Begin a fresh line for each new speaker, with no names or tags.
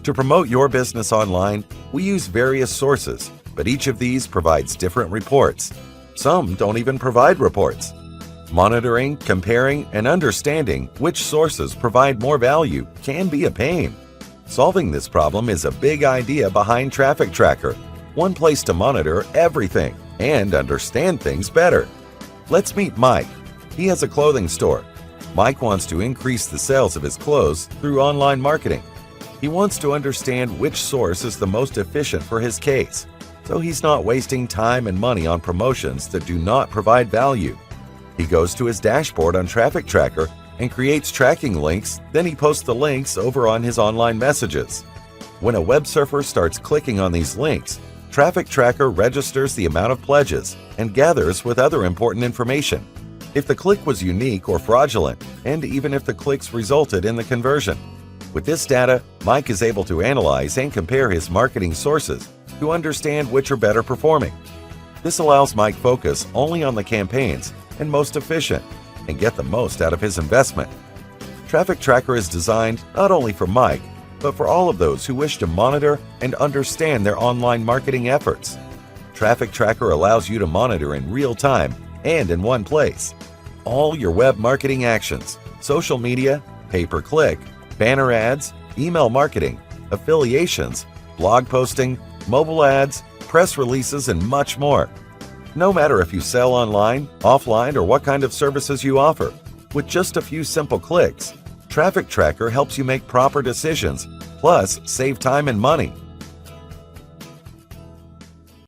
To promote your business online, we use various sources, but each of these provides different reports. Some don't even provide reports. Monitoring, comparing, and understanding which sources provide more value can be a pain. Solving this problem is a big idea behind Traffic Tracker, one place to monitor everything and understand things better. Let's meet Mike. He has a clothing store. Mike wants to increase the sales of his clothes through online marketing. He wants to understand which source is the most efficient for his case, so he's not wasting time and money on promotions that do not provide value. He goes to his dashboard on Traffic Tracker and creates tracking links, then he posts the links over on his online messages. When a web surfer starts clicking on these links, Traffic Tracker registers the amount of pledges and gathers with other important information. If the click was unique or fraudulent, and even if the clicks resulted in the conversion. With this data, Mike is able to analyze and compare his marketing sources to understand which are better performing. This allows Mike focus only on the campaigns and most efficient and get the most out of his investment. Traffic Tracker is designed not only for Mike, but for all of those who wish to monitor and understand their online marketing efforts. Traffic Tracker allows you to monitor in real time and in one place all your web marketing actions, social media, pay-per-click, banner ads, email marketing, affiliations, blog posting, mobile ads, press releases, and much more. No matter if you sell online, offline, or what kind of services you offer, with just a few simple clicks, Traffic Tracker helps you make proper decisions, plus save time and money.